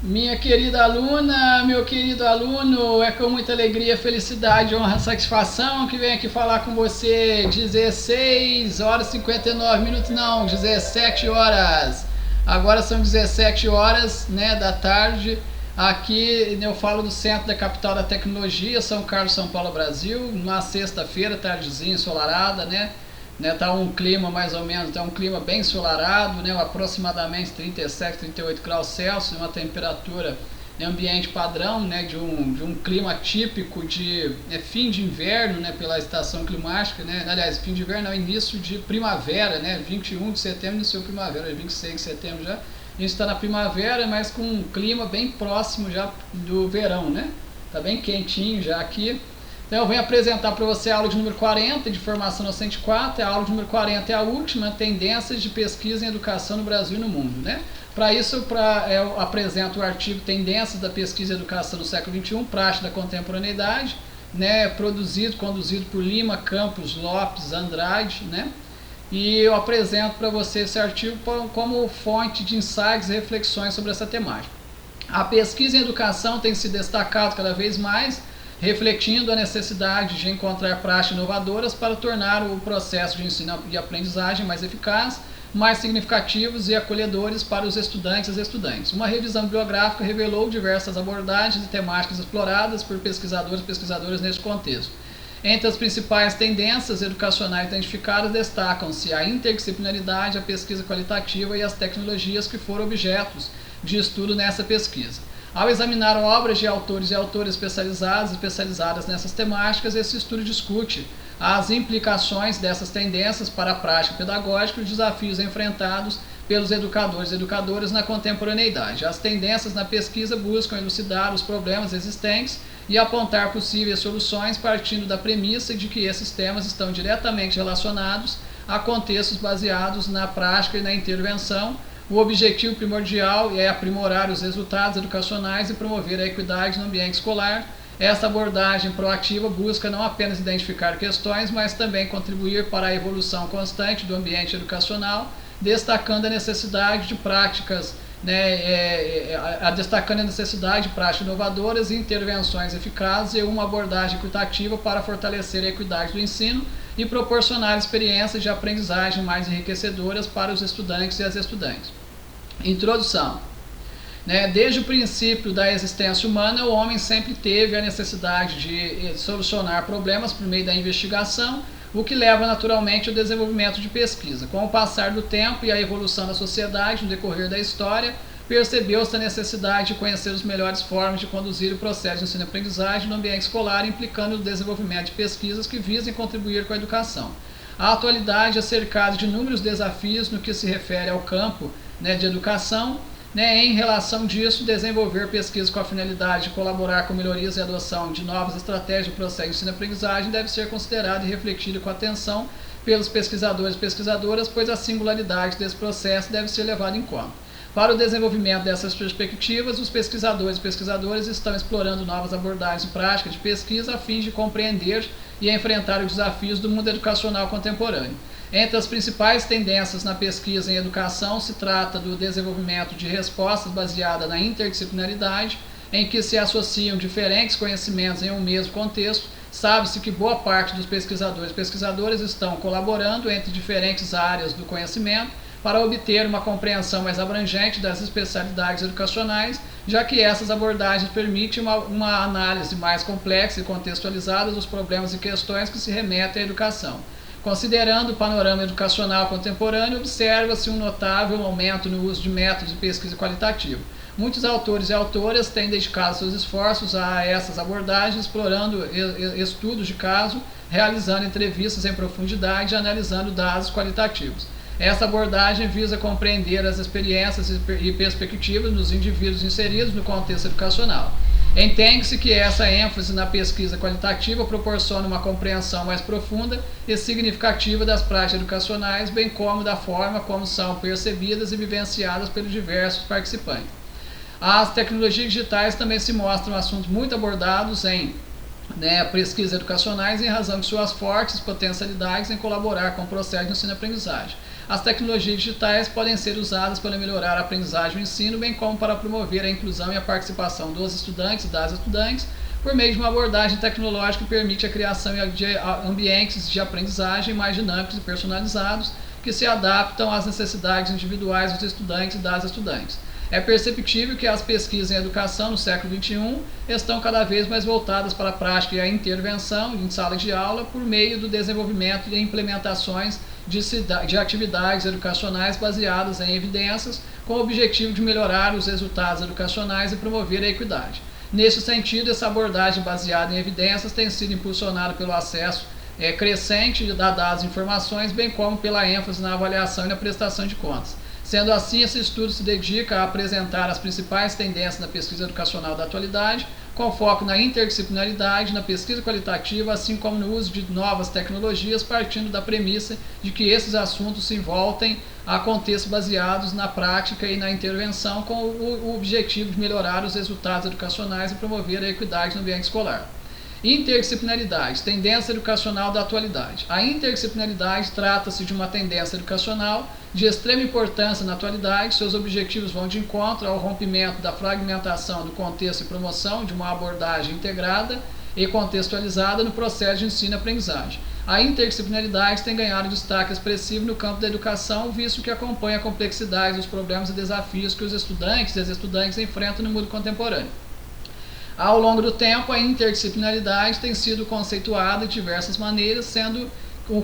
Minha querida aluna, meu querido aluno, é com muita alegria, felicidade, honra, satisfação que venho aqui falar com você. 16 horas e 59 minutos, não, 17 horas. Agora são 17 horas, né, da tarde. Aqui eu falo do centro da capital da tecnologia, São Carlos, São Paulo, Brasil. Uma sexta-feira, tardezinha ensolarada, tá um clima mais ou menos, tá um clima bem ensolarado, aproximadamente 37, 38 graus Celsius, uma temperatura em ambiente padrão, de um clima típico de fim de inverno, pela estação climática, aliás, fim de inverno é início de primavera, 21 de setembro iniciou primavera, 26 de setembro já, a gente está na primavera, mas com um clima bem próximo já do verão, tá bem quentinho já aqui. Então eu venho apresentar para você a aula de número 40 de formação docente 4, a aula de número 40 é a última, tendências de pesquisa em educação no Brasil e no mundo, Para isso, eu apresento o artigo Tendências da Pesquisa e Educação no Século XXI, Praxe da Contemporaneidade, conduzido por Lima, Campos, Lopes, Andrade, E eu apresento para você esse artigo como fonte de insights e reflexões sobre essa temática. A pesquisa em educação tem se destacado cada vez mais, refletindo a necessidade de encontrar práticas inovadoras para tornar o processo de ensino e aprendizagem mais eficaz, mais significativos e acolhedores para os estudantes e as estudantes. Uma revisão bibliográfica revelou diversas abordagens e temáticas exploradas por pesquisadores e pesquisadoras neste contexto. Entre as principais tendências educacionais identificadas destacam-se a interdisciplinaridade, a pesquisa qualitativa e as tecnologias que foram objetos de estudo nessa pesquisa. Ao examinar obras de autores e autoras especializadas nessas temáticas, esse estudo discute as implicações dessas tendências para a prática pedagógica e os desafios enfrentados pelos educadores e educadoras na contemporaneidade. As tendências na pesquisa buscam elucidar os problemas existentes e apontar possíveis soluções partindo da premissa de que esses temas estão diretamente relacionados a contextos baseados na prática e na intervenção. O objetivo primordial é aprimorar os resultados educacionais e promover a equidade no ambiente escolar. Esta abordagem proativa busca não apenas identificar questões, mas também contribuir para a evolução constante do ambiente educacional, destacando a necessidade de práticas, inovadoras e intervenções eficazes e uma abordagem equitativa para fortalecer a equidade do ensino e proporcionar experiências de aprendizagem mais enriquecedoras para os estudantes e as estudantes. Introdução. Desde o princípio da existência humana, o homem sempre teve a necessidade de solucionar problemas por meio da investigação, o que leva naturalmente ao desenvolvimento de pesquisa. Com o passar do tempo e a evolução da sociedade no decorrer da história, percebeu-se a necessidade de conhecer as melhores formas de conduzir o processo de ensino e aprendizagem no ambiente escolar, implicando o desenvolvimento de pesquisas que visem contribuir com a educação. A atualidade é cercada de inúmeros desafios no que se refere ao campo de educação. Em relação disso, desenvolver pesquisas com a finalidade de colaborar com melhorias e adoção de novas estratégias de processo de ensino e aprendizagem deve ser considerado e refletido com atenção pelos pesquisadores e pesquisadoras, pois a singularidade desse processo deve ser levada em conta. Para o desenvolvimento dessas perspectivas, os pesquisadores e pesquisadoras estão explorando novas abordagens e práticas de pesquisa a fim de compreender e enfrentar os desafios do mundo educacional contemporâneo. Entre as principais tendências na pesquisa em educação se trata do desenvolvimento de respostas baseadas na interdisciplinaridade, em que se associam diferentes conhecimentos em um mesmo contexto. Sabe-se que boa parte dos pesquisadores e pesquisadoras estão colaborando entre diferentes áreas do conhecimento para obter uma compreensão mais abrangente das especialidades educacionais, já que essas abordagens permitem uma análise mais complexa e contextualizada dos problemas e questões que se remetem à educação. Considerando o panorama educacional contemporâneo, observa-se um notável aumento no uso de métodos de pesquisa qualitativa. Muitos autores e autoras têm dedicado seus esforços a essas abordagens, explorando estudos de caso, realizando entrevistas em profundidade e analisando dados qualitativos. Essa abordagem visa compreender as experiências e perspectivas dos indivíduos inseridos no contexto educacional. Entende-se que essa ênfase na pesquisa qualitativa proporciona uma compreensão mais profunda e significativa das práticas educacionais, bem como da forma como são percebidas e vivenciadas pelos diversos participantes. As tecnologias digitais também se mostram assuntos muito abordados em pesquisas educacionais em razão de suas fortes potencialidades em colaborar com o processo de ensino e aprendizagem. As tecnologias digitais podem ser usadas para melhorar a aprendizagem e o ensino, bem como para promover a inclusão e a participação dos estudantes e das estudantes, por meio de uma abordagem tecnológica que permite a criação de ambientes de aprendizagem mais dinâmicos e personalizados, que se adaptam às necessidades individuais dos estudantes e das estudantes. É perceptível que as pesquisas em educação no século XXI estão cada vez mais voltadas para a prática e a intervenção em salas de aula por meio do desenvolvimento e implementações de atividades educacionais baseadas em evidências, com o objetivo de melhorar os resultados educacionais e promover a equidade. Nesse sentido, essa abordagem baseada em evidências tem sido impulsionada pelo acesso crescente a dados e informações, bem como pela ênfase na avaliação e na prestação de contas. Sendo assim, esse estudo se dedica a apresentar as principais tendências na pesquisa educacional da atualidade, com foco na interdisciplinaridade, na pesquisa qualitativa, assim como no uso de novas tecnologias, partindo da premissa de que esses assuntos se voltem a contextos baseados na prática e na intervenção, com o objetivo de melhorar os resultados educacionais e promover a equidade no ambiente escolar. Interdisciplinaridade, tendência educacional da atualidade. A interdisciplinaridade trata-se de uma tendência educacional de extrema importância na atualidade. Seus objetivos vão de encontro ao rompimento da fragmentação do contexto e promoção de uma abordagem integrada e contextualizada no processo de ensino e aprendizagem. A interdisciplinaridade tem ganhado destaque expressivo no campo da educação, visto que acompanha a complexidade dos problemas e desafios que os estudantes e as estudantes enfrentam no mundo contemporâneo. Ao longo do tempo, a interdisciplinaridade tem sido conceituada de diversas maneiras, sendo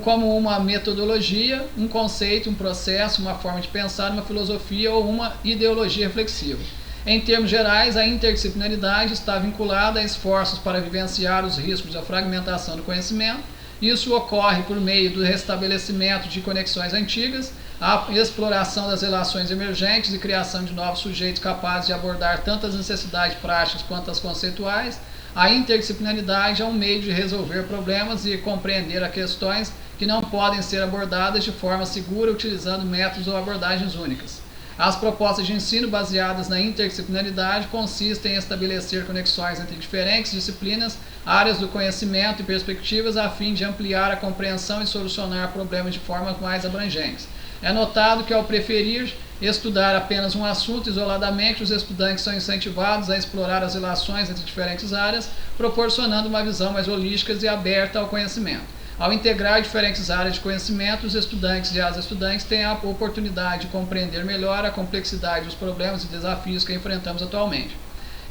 como uma metodologia, um conceito, um processo, uma forma de pensar, uma filosofia ou uma ideologia reflexiva. Em termos gerais, a interdisciplinaridade está vinculada a esforços para vivenciar os riscos da fragmentação do conhecimento. Isso ocorre por meio do restabelecimento de conexões antigas, a exploração das relações emergentes e criação de novos sujeitos capazes de abordar tanto as necessidades práticas quanto as conceituais. A interdisciplinaridade é um meio de resolver problemas e compreender as questões que não podem ser abordadas de forma segura utilizando métodos ou abordagens únicas. As propostas de ensino baseadas na interdisciplinaridade consistem em estabelecer conexões entre diferentes disciplinas, áreas do conhecimento e perspectivas a fim de ampliar a compreensão e solucionar problemas de forma mais abrangentes. É notado que, ao preferir estudar apenas um assunto isoladamente, os estudantes são incentivados a explorar as relações entre diferentes áreas, proporcionando uma visão mais holística e aberta ao conhecimento. Ao integrar diferentes áreas de conhecimento, os estudantes e as estudantes têm a oportunidade de compreender melhor a complexidade dos problemas e desafios que enfrentamos atualmente.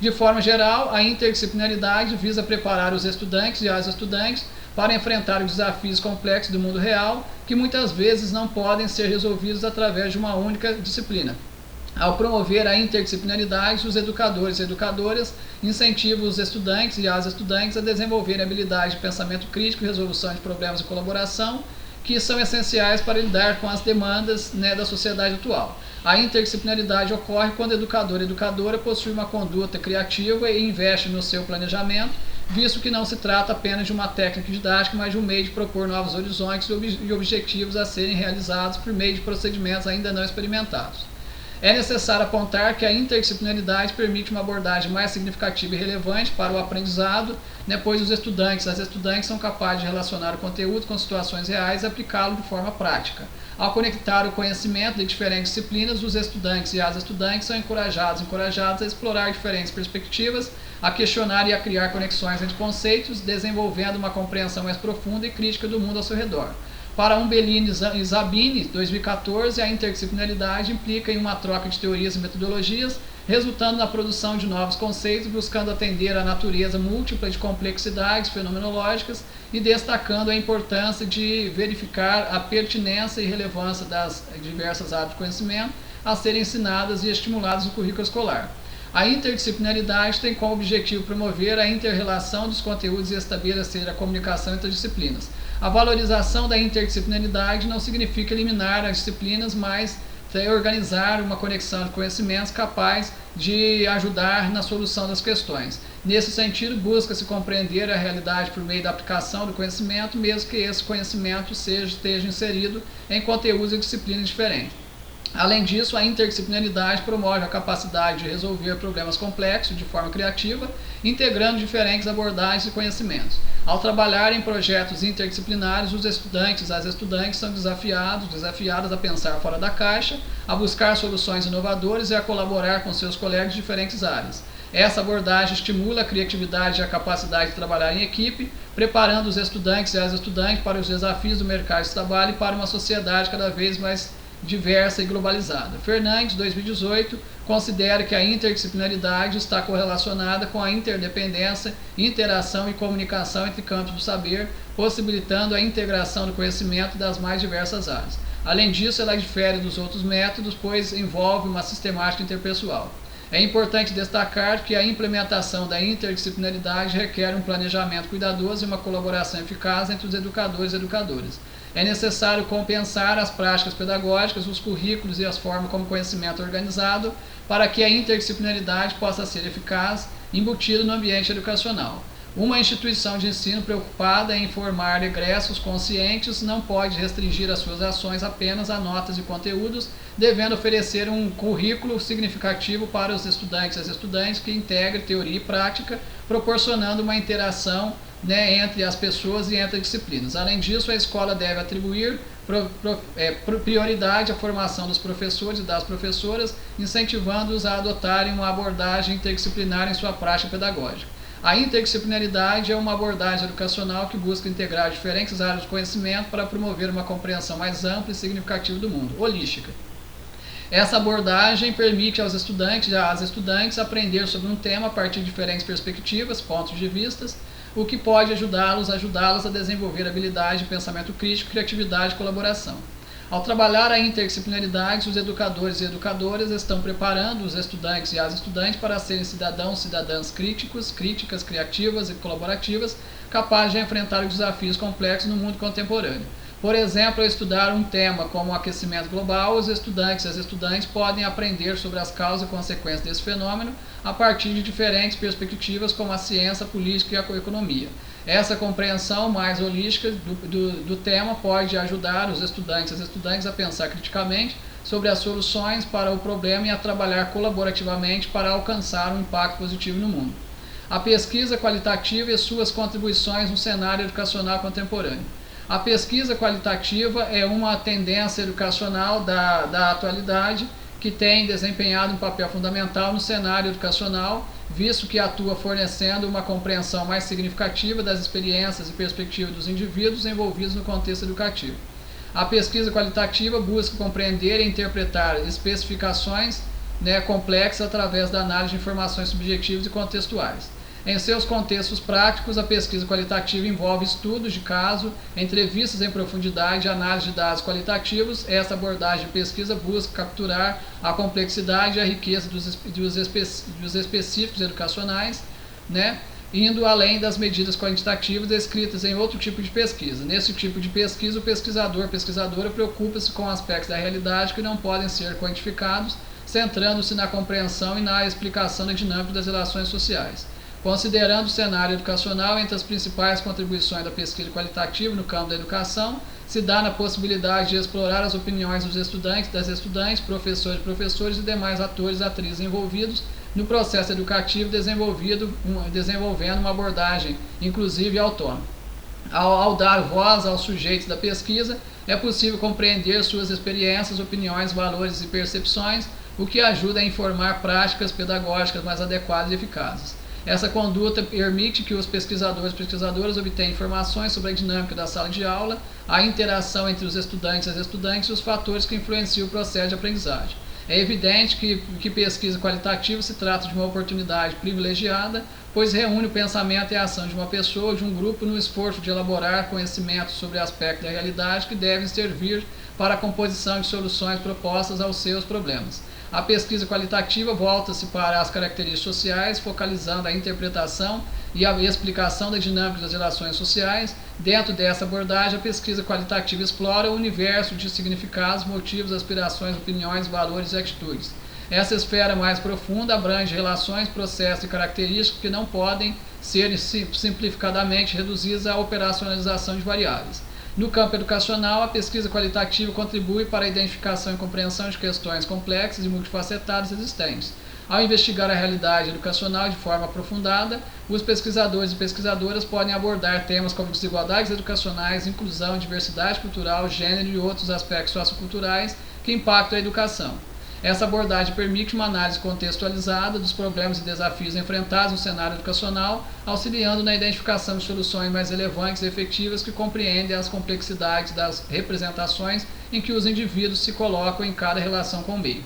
De forma geral, a interdisciplinaridade visa preparar os estudantes e as estudantes para enfrentar os desafios complexos do mundo real, que muitas vezes não podem ser resolvidos através de uma única disciplina. Ao promover a interdisciplinaridade, os educadores e educadoras incentivam os estudantes e as estudantes a desenvolverem habilidades de pensamento crítico, resolução de problemas e colaboração, que são essenciais para lidar com as demandas da sociedade atual. A interdisciplinaridade ocorre quando o educador e educadora possui uma conduta criativa e investe no seu planejamento, visto que não se trata apenas de uma técnica didática, mas de um meio de propor novos horizontes e objetivos a serem realizados por meio de procedimentos ainda não experimentados. É necessário apontar que a interdisciplinaridade permite uma abordagem mais significativa e relevante para o aprendizado, pois os estudantes e as estudantes são capazes de relacionar o conteúdo com situações reais e aplicá-lo de forma prática. Ao conectar o conhecimento de diferentes disciplinas, os estudantes e as estudantes são encorajados a explorar diferentes perspectivas, a questionar e a criar conexões entre conceitos, desenvolvendo uma compreensão mais profunda e crítica do mundo ao seu redor. Para Umbellini e Zabini, 2014, a interdisciplinaridade implica em uma troca de teorias e metodologias, resultando na produção de novos conceitos, buscando atender à natureza múltipla de complexidades fenomenológicas e destacando a importância de verificar a pertinência e relevância das diversas áreas de conhecimento a serem ensinadas e estimuladas no currículo escolar. A interdisciplinaridade tem como objetivo promover a inter-relação dos conteúdos e estabelecer a comunicação entre as disciplinas. A valorização da interdisciplinaridade não significa eliminar as disciplinas, mas organizar uma conexão de conhecimentos capaz de ajudar na solução das questões. Nesse sentido, busca-se compreender a realidade por meio da aplicação do conhecimento, mesmo que esse conhecimento esteja inserido em conteúdos e disciplinas diferentes. Além disso, a interdisciplinaridade promove a capacidade de resolver problemas complexos de forma criativa, integrando diferentes abordagens e conhecimentos. Ao trabalhar em projetos interdisciplinares, os estudantes e as estudantes são desafiadas a pensar fora da caixa, a buscar soluções inovadoras e a colaborar com seus colegas de diferentes áreas. Essa abordagem estimula a criatividade e a capacidade de trabalhar em equipe, preparando os estudantes e as estudantes para os desafios do mercado de trabalho e para uma sociedade cada vez mais diversa e globalizada. Fernandes, 2018, considera que a interdisciplinaridade está correlacionada com a interdependência, interação e comunicação entre campos do saber, possibilitando a integração do conhecimento das mais diversas áreas. Além disso, ela difere dos outros métodos, pois envolve uma sistemática interpessoal. É importante destacar que a implementação da interdisciplinaridade requer um planejamento cuidadoso e uma colaboração eficaz entre os educadores e educadoras. É necessário compensar as práticas pedagógicas, os currículos e as formas como conhecimento organizado para que a interdisciplinaridade possa ser eficaz, embutida no ambiente educacional. Uma instituição de ensino preocupada em formar egressos conscientes não pode restringir as suas ações apenas a notas e conteúdos, devendo oferecer um currículo significativo para os estudantes e as estudantes que integre teoria e prática, proporcionando uma interação entre as pessoas e entre as disciplinas. Além disso, a escola deve atribuir prioridade à formação dos professores e das professoras, incentivando-os a adotarem uma abordagem interdisciplinar em sua prática pedagógica. A interdisciplinaridade é uma abordagem educacional que busca integrar diferentes áreas do conhecimento para promover uma compreensão mais ampla e significativa do mundo, holística. Essa abordagem permite aos estudantes e às estudantes aprender sobre um tema a partir de diferentes perspectivas, pontos de vista, o que pode ajudá-las a desenvolver habilidade de pensamento crítico, criatividade e colaboração. Ao trabalhar a interdisciplinaridade, os educadores e educadoras estão preparando os estudantes e as estudantes para serem cidadãos e cidadãs críticos, críticas, criativas e colaborativas, capazes de enfrentar os desafios complexos no mundo contemporâneo. Por exemplo, ao estudar um tema como o aquecimento global, os estudantes e as estudantes podem aprender sobre as causas e consequências desse fenômeno a partir de diferentes perspectivas como a ciência, a política e a economia. Essa compreensão mais holística do tema pode ajudar os estudantes e as estudantes a pensar criticamente sobre as soluções para o problema e a trabalhar colaborativamente para alcançar um impacto positivo no mundo. A pesquisa qualitativa e suas contribuições no cenário educacional contemporâneo. A pesquisa qualitativa é uma tendência educacional da atualidade que tem desempenhado um papel fundamental no cenário educacional, visto que atua fornecendo uma compreensão mais significativa das experiências e perspectivas dos indivíduos envolvidos no contexto educativo. A pesquisa qualitativa busca compreender e interpretar especificações complexas através da análise de informações subjetivas e contextuais. Em seus contextos práticos, a pesquisa qualitativa envolve estudos de caso, entrevistas em profundidade e análise de dados qualitativos. Essa abordagem de pesquisa busca capturar a complexidade e a riqueza dos específicos educacionais, indo além das medidas quantitativas descritas em outro tipo de pesquisa. Nesse tipo de pesquisa, o pesquisadora preocupa-se com aspectos da realidade que não podem ser quantificados, centrando-se na compreensão e na explicação da dinâmica das relações sociais. Considerando o cenário educacional, entre as principais contribuições da pesquisa qualitativa no campo da educação, se dá na possibilidade de explorar as opiniões dos estudantes, das estudantes, professores e demais atores e atrizes envolvidos no processo educativo, desenvolvendo uma abordagem inclusiva e autônoma. Ao dar voz aos sujeitos da pesquisa, é possível compreender suas experiências, opiniões, valores e percepções, o que ajuda a informar práticas pedagógicas mais adequadas e eficazes. Essa conduta permite que os pesquisadores e pesquisadoras obtenham informações sobre a dinâmica da sala de aula, a interação entre os estudantes e as estudantes e os fatores que influenciam o processo de aprendizagem. É evidente que pesquisa qualitativa se trata de uma oportunidade privilegiada, pois reúne o pensamento e a ação de uma pessoa ou de um grupo no esforço de elaborar conhecimentos sobre aspectos da realidade que devem servir para a composição de soluções propostas aos seus problemas. A pesquisa qualitativa volta-se para as características sociais, focalizando a interpretação e a explicação da dinâmica das relações sociais. Dentro dessa abordagem, a pesquisa qualitativa explora o universo de significados, motivos, aspirações, opiniões, valores e atitudes. Essa esfera mais profunda abrange relações, processos e características que não podem ser simplificadamente reduzidas à operacionalização de variáveis. No campo educacional, a pesquisa qualitativa contribui para a identificação e compreensão de questões complexas e multifacetadas existentes. Ao investigar a realidade educacional de forma aprofundada, os pesquisadores e pesquisadoras podem abordar temas como desigualdades educacionais, inclusão, diversidade cultural, gênero e outros aspectos socioculturais que impactam a educação. Essa abordagem permite uma análise contextualizada dos problemas e desafios enfrentados no cenário educacional, auxiliando na identificação de soluções mais relevantes e efetivas que compreendem as complexidades das representações em que os indivíduos se colocam em cada relação com o meio.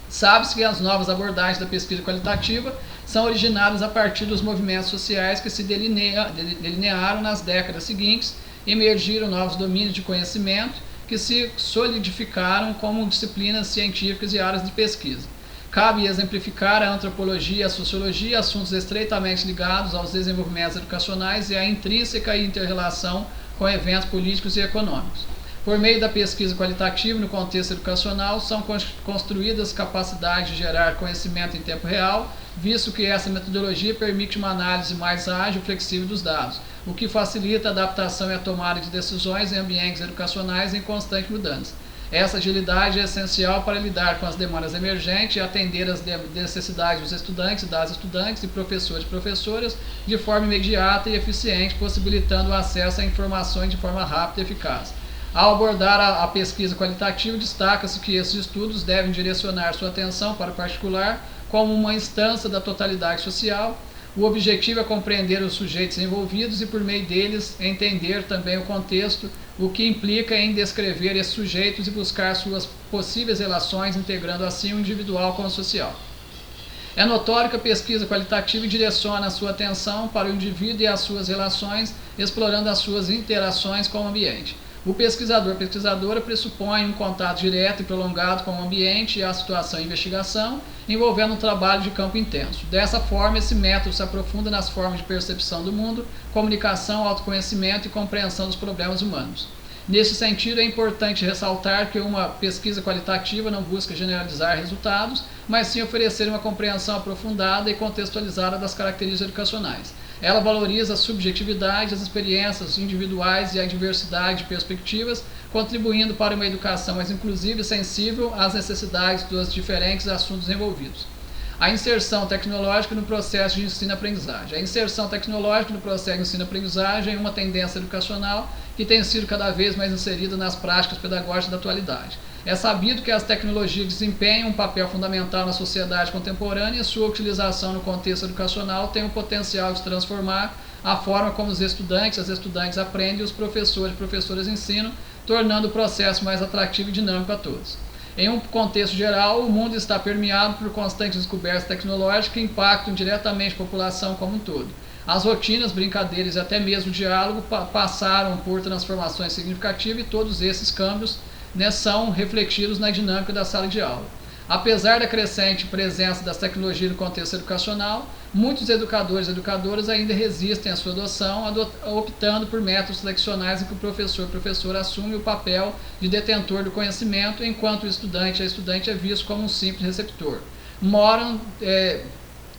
Sabe-se que as novas abordagens da pesquisa qualitativa são originadas a partir dos movimentos sociais que se delinearam nas décadas seguintes, emergiram novos domínios de conhecimento que se solidificaram como disciplinas científicas e áreas de pesquisa. Cabe exemplificar a antropologia e a sociologia, assuntos estreitamente ligados aos desenvolvimentos educacionais e à intrínseca inter-relação com eventos políticos e econômicos. Por meio da pesquisa qualitativa no contexto educacional, são construídas capacidades de gerar conhecimento em tempo real, visto que essa metodologia permite uma análise mais ágil e flexível dos dados, o que facilita a adaptação e a tomada de decisões em ambientes educacionais em constante mudança. Essa agilidade é essencial para lidar com as demandas emergentes e atender às necessidades dos estudantes e das estudantes e professores e professoras de forma imediata e eficiente, possibilitando o acesso a informações de forma rápida e eficaz. Ao abordar a pesquisa qualitativa, destaca-se que esses estudos devem direcionar sua atenção para o particular como uma instância da totalidade social. O objetivo é compreender os sujeitos envolvidos e, por meio deles, entender também o contexto, o que implica em descrever esses sujeitos e buscar suas possíveis relações, integrando assim o individual com o social. É notório que a pesquisa qualitativa direciona a sua atenção para o indivíduo e as suas relações, explorando as suas interações com o ambiente. O pesquisador ou pesquisadora pressupõe um contato direto e prolongado com o ambiente e a situação e investigação, envolvendo um trabalho de campo intenso. Dessa forma, esse método se aprofunda nas formas de percepção do mundo, comunicação, autoconhecimento e compreensão dos problemas humanos. Nesse sentido, é importante ressaltar que uma pesquisa qualitativa não busca generalizar resultados, mas sim oferecer uma compreensão aprofundada e contextualizada das características educacionais. Ela valoriza a subjetividade, as experiências individuais e a diversidade de perspectivas, contribuindo para uma educação mais inclusiva e sensível às necessidades dos diferentes assuntos envolvidos. A inserção tecnológica no processo de ensino-aprendizagem. A inserção tecnológica no processo de ensino-aprendizagem é uma tendência educacional que tem sido cada vez mais inserida nas práticas pedagógicas da atualidade. É sabido que as tecnologias desempenham um papel fundamental na sociedade contemporânea e sua utilização no contexto educacional tem o potencial de transformar a forma como os estudantes e as estudantes aprendem e os professores e professoras ensinam, tornando o processo mais atrativo e dinâmico a todos. Em um contexto geral, o mundo está permeado por constantes descobertas tecnológicas que impactam diretamente a população como um todo. As rotinas, brincadeiras e até mesmo o diálogo passaram por transformações significativas e todos esses câmbios são refletidos na dinâmica da sala de aula. Apesar da crescente presença das tecnologias no contexto educacional, muitos educadores e educadoras ainda resistem à sua adoção, optando por métodos tradicionais em que o professor ou professora assume o papel de detentor do conhecimento, enquanto o estudante é visto como um simples receptor. Moran,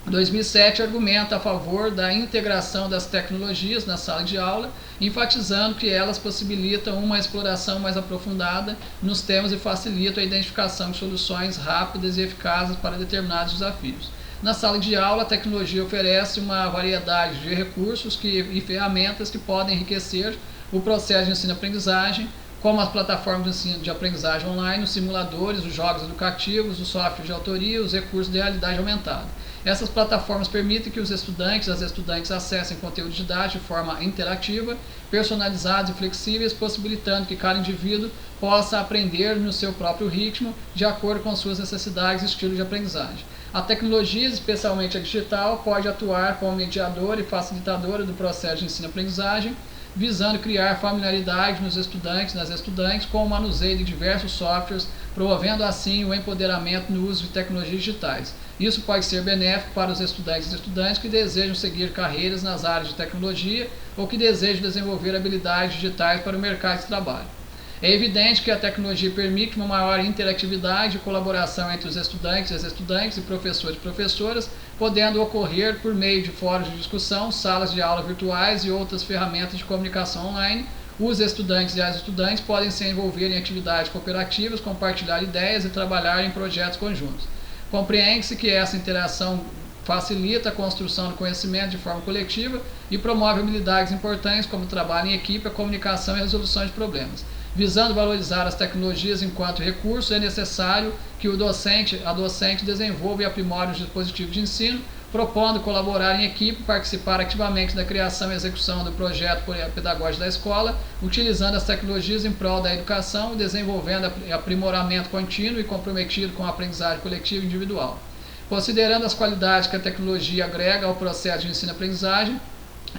2007, argumenta a favor da integração das tecnologias na sala de aula, enfatizando que elas possibilitam uma exploração mais aprofundada nos temas e facilitam a identificação de soluções rápidas e eficazes para determinados desafios. Na sala de aula, a tecnologia oferece uma variedade de recursos e ferramentas que podem enriquecer o processo de ensino-aprendizagem, como as plataformas de ensino de aprendizagem online, os simuladores, os jogos educativos, os softwares de autoria, os recursos de realidade aumentada. Essas plataformas permitem que os estudantes e as estudantes acessem conteúdo didático de forma interativa, personalizados e flexíveis, possibilitando que cada indivíduo possa aprender no seu próprio ritmo, de acordo com suas necessidades e estilo de aprendizagem. A tecnologia, especialmente a digital, pode atuar como mediadora e facilitadora do processo de ensino-aprendizagem, visando criar familiaridade nos estudantes e nas estudantes com o manuseio de diversos softwares, promovendo assim o empoderamento no uso de tecnologias digitais. Isso pode ser benéfico para os estudantes e estudantes que desejam seguir carreiras nas áreas de tecnologia ou que desejam desenvolver habilidades digitais para o mercado de trabalho. É evidente que a tecnologia permite uma maior interatividade e colaboração entre os estudantes e as estudantes e professores e professoras, podendo ocorrer por meio de fóruns de discussão, salas de aula virtuais e outras ferramentas de comunicação online, Os estudantes e as estudantes podem se envolver em atividades cooperativas, compartilhar ideias e trabalhar em projetos conjuntos. Compreende-se que essa interação facilita a construção do conhecimento de forma coletiva e promove habilidades importantes como trabalho em equipe, a comunicação e a resolução de problemas. Visando valorizar as tecnologias enquanto recurso, é necessário que a docente desenvolva e aprimore os dispositivos de ensino, propondo colaborar em equipe, participar ativamente da criação e execução do projeto pedagógico da escola, utilizando as tecnologias em prol da educação, desenvolvendo aprimoramento contínuo e comprometido com a aprendizagem coletiva e individual. Considerando as qualidades que a tecnologia agrega ao processo de ensino-aprendizagem,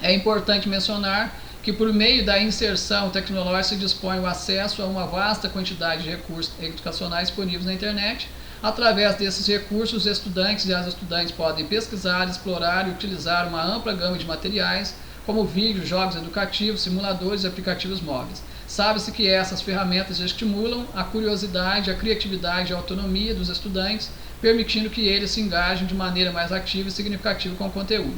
é importante mencionar que por meio da inserção tecnológica se dispõe o acesso a uma vasta quantidade de recursos educacionais disponíveis na internet. Através desses recursos, os estudantes e as estudantes podem pesquisar, explorar e utilizar uma ampla gama de materiais, como vídeos, jogos educativos, simuladores e aplicativos móveis. Sabe-se que essas ferramentas estimulam a curiosidade, a criatividade e a autonomia dos estudantes, permitindo que eles se engajem de maneira mais ativa e significativa com o conteúdo.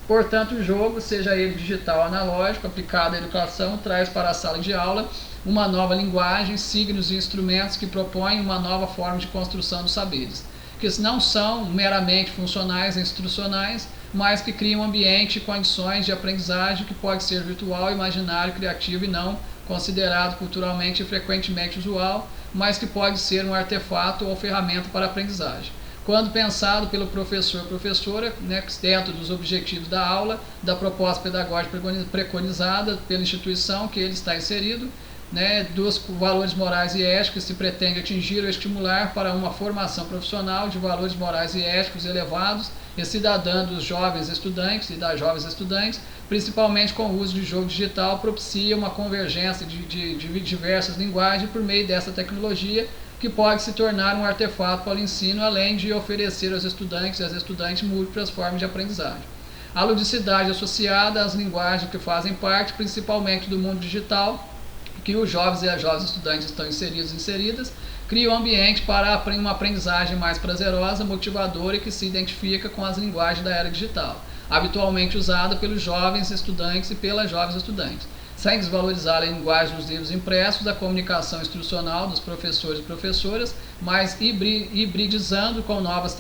Portanto, o jogo, seja ele digital ou analógico, aplicado à educação, traz para a sala de aula uma nova linguagem, signos e instrumentos que propõem uma nova forma de construção dos saberes, que não são meramente funcionais e instrucionais, mas que criam um ambiente e condições de aprendizagem que pode ser virtual, imaginário, criativo e não considerado culturalmente e frequentemente usual, mas que pode ser um artefato ou ferramenta para a aprendizagem. Quando pensado pelo professor ou professora, dentro dos objetivos da aula, da proposta pedagógica preconizada pela instituição que ele está inserido, dos valores morais e éticos que se pretende atingir ou estimular para uma formação profissional de valores morais e éticos elevados e cidadã dos jovens estudantes e das jovens estudantes, principalmente com o uso de jogo digital, propicia uma convergência de diversas linguagens por meio dessa tecnologia, que pode se tornar um artefato para o ensino, além de oferecer aos estudantes e às estudantes múltiplas formas de aprendizagem. A ludicidade associada às linguagens que fazem parte, principalmente do mundo digital, que os jovens e as jovens estudantes estão inseridas, cria um ambiente para uma aprendizagem mais prazerosa, motivadora e que se identifica com as linguagens da era digital, habitualmente usada pelos jovens estudantes e pelas jovens estudantes, sem desvalorizar a linguagem dos livros impressos, da comunicação instrucional dos professores e professoras, mas hibridizando com novas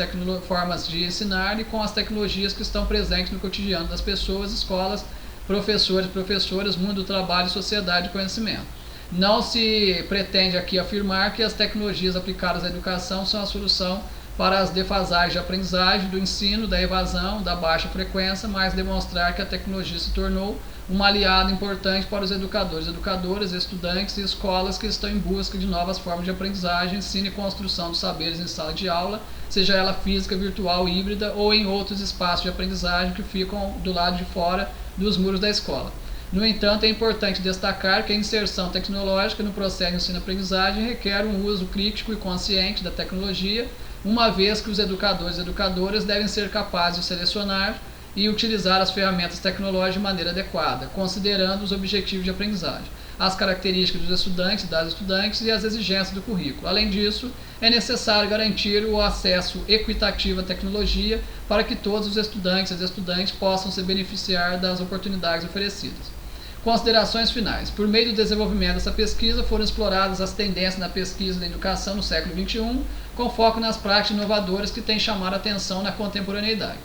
formas de ensinar e com as tecnologias que estão presentes no cotidiano das pessoas, escolas, professores e professoras, mundo do trabalho e sociedade de conhecimento. Não se pretende aqui afirmar que as tecnologias aplicadas à educação são a solução para as defasagens de aprendizagem, do ensino, da evasão, da baixa frequência, mas demonstrar que a tecnologia se tornou um aliado importante para os educadores, educadoras, estudantes e escolas que estão em busca de novas formas de aprendizagem, ensino e construção dos saberes em sala de aula, seja ela física, virtual, híbrida ou em outros espaços de aprendizagem que ficam do lado de fora dos muros da escola. No entanto, é importante destacar que a inserção tecnológica no processo de ensino-aprendizagem requer um uso crítico e consciente da tecnologia, uma vez que os educadores e educadoras devem ser capazes de selecionar e utilizar as ferramentas tecnológicas de maneira adequada, considerando os objetivos de aprendizagem, as características dos estudantes e das estudantes e as exigências do currículo. Além disso, é necessário garantir o acesso equitativo à tecnologia para que todos os estudantes e as estudantes possam se beneficiar das oportunidades oferecidas. Considerações finais. Por meio do desenvolvimento dessa pesquisa, foram exploradas as tendências na pesquisa da educação no século XXI, com foco nas práticas inovadoras que têm chamado a atenção na contemporaneidade.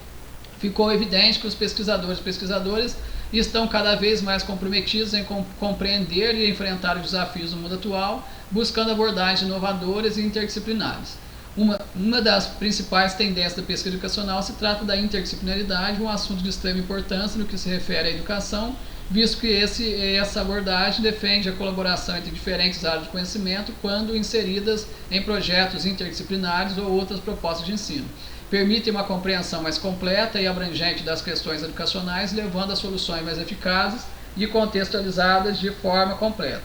Ficou evidente que os pesquisadores e pesquisadoras estão cada vez mais comprometidos em compreender e enfrentar os desafios do mundo atual, buscando abordagens inovadoras e interdisciplinares. Uma das principais tendências da pesquisa educacional se trata da interdisciplinaridade, um assunto de extrema importância no que se refere à educação, visto que essa abordagem defende a colaboração entre diferentes áreas de conhecimento quando inseridas em projetos interdisciplinares ou outras propostas de ensino. Permitem uma compreensão mais completa e abrangente das questões educacionais, levando a soluções mais eficazes e contextualizadas de forma completa.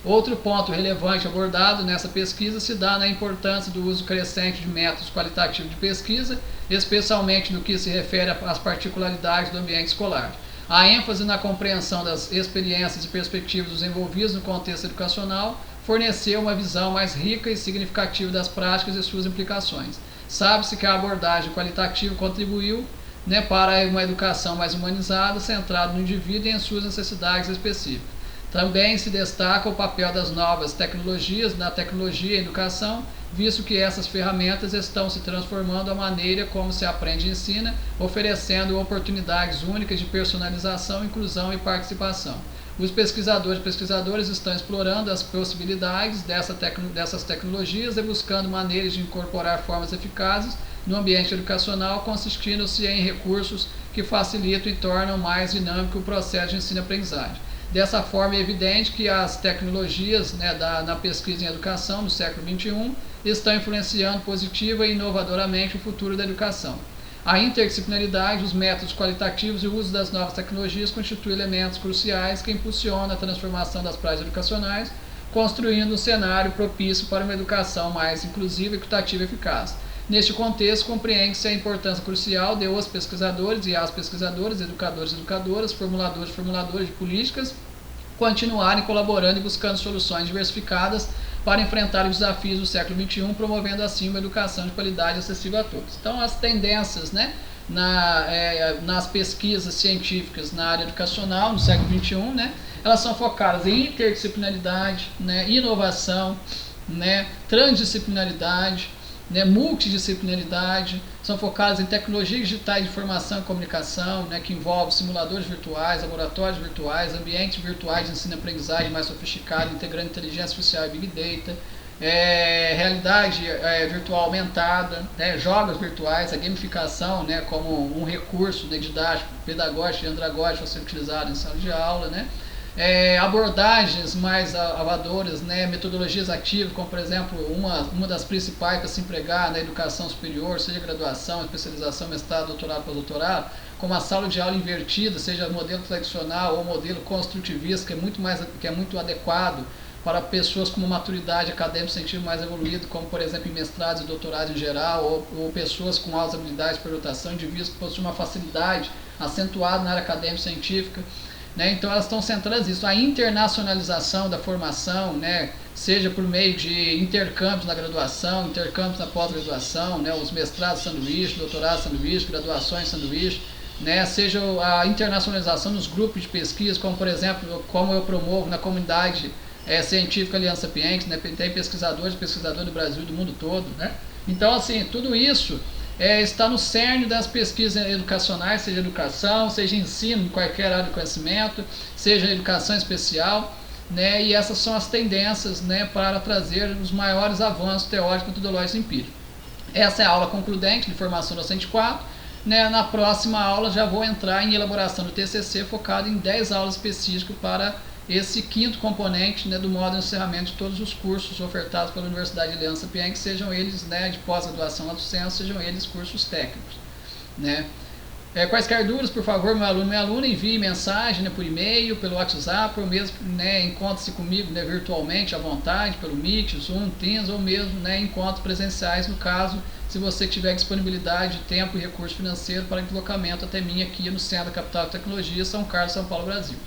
Outro ponto relevante abordado nessa pesquisa se dá na importância do uso crescente de métodos qualitativos de pesquisa, especialmente no que se refere às particularidades do ambiente escolar. A ênfase na compreensão das experiências e perspectivas dos envolvidos no contexto educacional forneceu uma visão mais rica e significativa das práticas e suas implicações. Sabe-se que a abordagem qualitativa contribuiu para uma educação mais humanizada, centrada no indivíduo e em suas necessidades específicas. Também se destaca o papel das novas tecnologias na tecnologia e educação, visto que essas ferramentas estão se transformando a maneira como se aprende e ensina, oferecendo oportunidades únicas de personalização, inclusão e participação. Os pesquisadores e pesquisadoras estão explorando as possibilidades dessas tecnologias e buscando maneiras de incorporar formas eficazes no ambiente educacional, consistindo-se em recursos que facilitam e tornam mais dinâmico o processo de ensino-aprendizagem. Dessa forma, é evidente que as tecnologias na pesquisa em educação no século XXI estão influenciando positiva e inovadoramente o futuro da educação. A interdisciplinaridade, os métodos qualitativos e o uso das novas tecnologias constituem elementos cruciais que impulsionam a transformação das práticas educacionais, construindo um cenário propício para uma educação mais inclusiva, equitativa e eficaz. Neste contexto, compreende-se a importância crucial de os pesquisadores e as pesquisadoras, educadores e educadoras, formuladores e formuladores de políticas, continuarem colaborando e buscando soluções diversificadas para enfrentar os desafios do século XXI, promovendo assim uma educação de qualidade acessível a todos. Então, as tendências nas pesquisas científicas na área educacional no século XXI, elas são focadas em interdisciplinaridade, inovação, transdisciplinaridade, multidisciplinaridade, são focadas em tecnologias digitais de informação e comunicação, que envolve simuladores virtuais, laboratórios virtuais, ambientes virtuais de ensino-aprendizagem mais sofisticado, integrando inteligência artificial e Big Data, realidade virtual aumentada, jogos virtuais, a gamificação como um recurso didático, pedagógico e andragógico a ser utilizado em sala de aula, abordagens mais inovadoras, metodologias ativas, como por exemplo uma das principais para se empregar na educação superior, seja graduação, especialização, mestrado, doutorado, pós-doutorado, como a sala de aula invertida, seja modelo tradicional ou modelo construtivista, que é muito adequado para pessoas com uma maturidade acadêmica científica mais evoluída, como por exemplo em mestrados e doutorados em geral, ou pessoas com altas habilidades de permutação, indivíduos que possuem uma facilidade acentuada na área acadêmica científica. Então elas estão centradas nisso, a internacionalização da formação, seja por meio de intercâmbios na graduação, intercâmbios na pós-graduação, os mestrados sanduíche, doutorados sanduíche, graduações sanduíche, seja a internacionalização nos grupos de pesquisa, como por exemplo, como eu promovo na comunidade científica Aliança Sapiens, tem pesquisadores do Brasil e do mundo todo, Então, assim, tudo isso está no cerne das pesquisas educacionais, seja educação, seja ensino em qualquer área de conhecimento, seja educação especial, e essas são as tendências para trazer os maiores avanços teóricos, metodológicos e empíricos. Essa é a aula concludente de formação docente 4. Na próxima aula já vou entrar em elaboração do TCC focado em 10 aulas específicas para esse quinto componente do modo de encerramento de todos os cursos ofertados pela Universidade de Aliança Sapiens, sejam eles de pós-graduação lato sensu, sejam eles cursos técnicos. Quaisquer dúvidas, por favor, meu aluno, minha aluna, envie mensagem por e-mail, pelo WhatsApp, ou mesmo encontre-se comigo virtualmente à vontade, pelo Meet, Zoom, Teams, ou mesmo encontros presenciais, no caso, se você tiver disponibilidade de tempo e recurso financeiro para deslocamento até mim aqui no Centro da Capital de Tecnologia, São Carlos, São Paulo, Brasil.